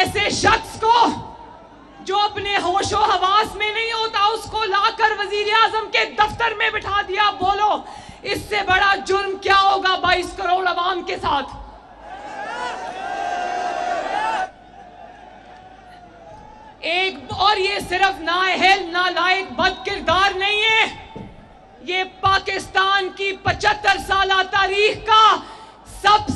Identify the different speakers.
Speaker 1: ऐसे शख्स को जो अपने होशो हवास में नहीं होता उसको लाकर वजीर आजम के दफ्तर में बिठा दिया। बोलो इससे बड़ा जुर्म क्या होगा 22 करोड़ अवाम के साथ। एक और ये सिर्फ नाअहल नालायक बद किरदार नहीं है, ये पाकिस्तान की 75 साल तारीख का सबसे